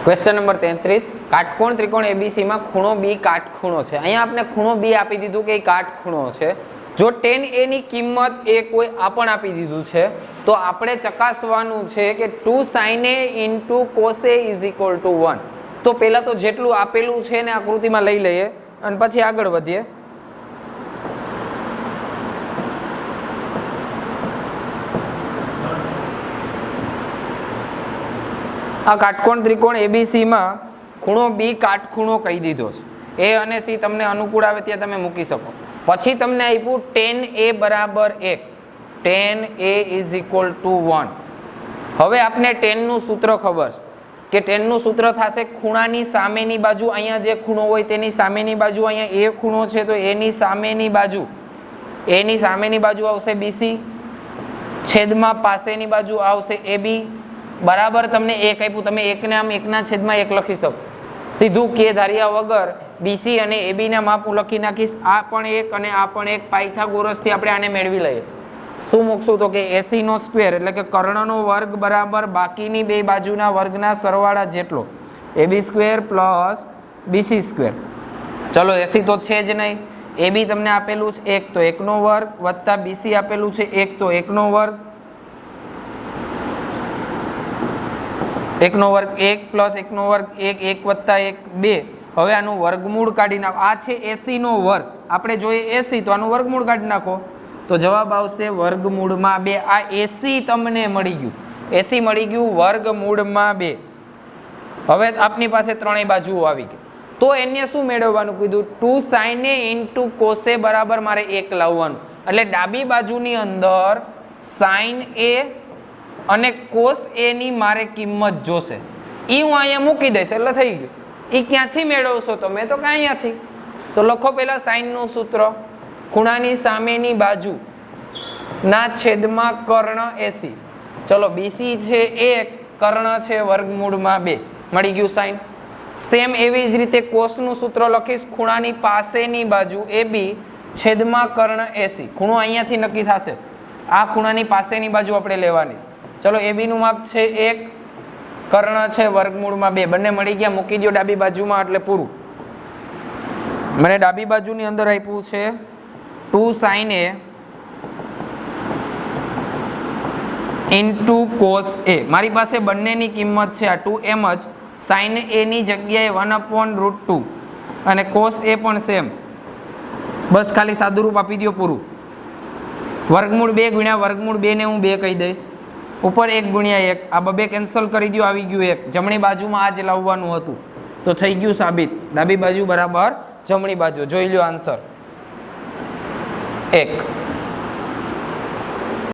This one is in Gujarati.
ક્વેશ્ચન નંબર 33 કાટકોણ ત્રિકોણ એબીસી માં ખૂણો બી કાટખૂણો છે। અહીંયા આપણે ખૂણો બી આપી દીધું કે કાટખૂણો છે। જો tan a ની કિંમત એ કોઈ આપણ આપી દીધું છે તો આપણે ચકાસવાનું છે કે 2 sin a * cos a = 1। તો પહેલા તો જેટલું આપેલું છે ને આકૃતિમાં લઈ લઈએ અને પછી આગળ વધીએ। આ કાટકોણ ત્રિકોણ એબીસી માં ખૂણો બી કાટખૂણો કહી દીધો છે। એ અને સી તમને અનુકૂળ આવે ત્યાં તમે મૂકી શકો। પછી તમને આપ્યું tan a બરાબર 1, tan a = 1। હવે આપણે tan નું સૂત્ર ખબર કે tan નું સૂત્ર થશે ખૂણાની સામેની બાજુ, અહીંયા જે ખૂણો હોય તેની સામેની બાજુ, અહીંયા a ખૂણો છે તો એની સામેની બાજુ, એની સામેની બાજુ આવશે BC, છેદમાં પાસેની બાજુ આવશે AB બરાબર। તમને એક આપ્યું, તમે એકને આમ 1/1 લખી શકો સીધું, કે ધાર્યા વગર BC અને AB ના માપ હું લખી નાખીશ। આ પણ 1 અને આ પણ 1, પાયથાગોરસથી આપણે આને મેળવી લઈએ। શું મૂકશું તો કે AC નો સ્ક્વેર એટલે કે કર્ણનો વર્ગ બરાબર બાકીની બે બાજુના વર્ગના સરવાળા જેટલો, AB² + BC²। ચલો AC તો છે જ નહીં, AB તમને આપેલું છે 1 તો 1 નો વર્ગ વત્તા BC આપેલું છે 1 તો 1 નો વર્ગ, 1 નો વર્ગ 1 + 1 નો વર્ગ 1, 1 + 1 2। હવે આનું વર્ગમૂળ કાઢી નાખો। આ છે AC નો વર્ગ, આપણે જોઈએ AC તો આનું વર્ગમૂળ કાઢી નાખો તો જવાબ આવશે વર્ગમૂળમાં 2। આ AC તમને મળી ગયું, AC મળી ગયું વર્ગમૂળમાં 2। હવે આપની પાસે ત્રણેય બાજુઓ આવી ગઈ તો એને શું મેળવવાનું કીધું, 2 sin a * cos a બરાબર મારે 1 લાવવાનું। એટલે ડાબી બાજુની અંદર sin a અને cos a ની મારે કિંમત જોશે, એ હું અહીંયા મૂકી દઈશ એટલે થઈ ગયું। એ ક્યાંથી મેળવશો તમે તો કે અહીંયાથી। તો લખો પહેલા સાઇન નું સૂત્ર, ખૂણાની સામેની બાજુ ના છેદમાં કર્ણ AC। ચલો BC છે 1, કર્ણ છે વર્ગમૂળમાં 2, મળી ગયું સાઇન। સેમ એવી જ રીતે કોસ નું સૂત્ર લખીશ, ખૂણાની પાસેની બાજુ AB છેદમાં કર્ણ AC। ખૂણો અહીંયાથી નક્કી થશે, આ ખૂણાની પાસેની બાજુ આપણે લેવાની। ચલો AB નું માપ છે 1, કર્ણ છે વર્ગમૂળમાં 2, બંને મળી ગયા, મૂકી દો ડાબી બાજુમાં એટલે પૂરું। મને ડાબી બાજુની અંદર આપ્યું છે 2 sin a * cos a। મારી પાસે બંનેની કિંમત છે આ 2 એમ જ, sin a ની જગ્યાએ 1/√2 અને cos a પણ સેમ, બસ ખાલી સાદુરૂપ આપી દો પૂરું। વર્ગમૂળ 2 ગુણ્યા વર્ગમૂળ 2 ને હું 2 કહી દઈશ, ઉપર 1 ગુણ્યા 1, આ બબે કેન્સલ કરી દો, આવી ગયું 1। જમણી બાજુમાં આ જ લાવવાનું હતું તો થઈ ગયું સાબિત, ડાબી બાજુ બરાબર જમણી બાજુ। જોઈ લો આન્સર 1।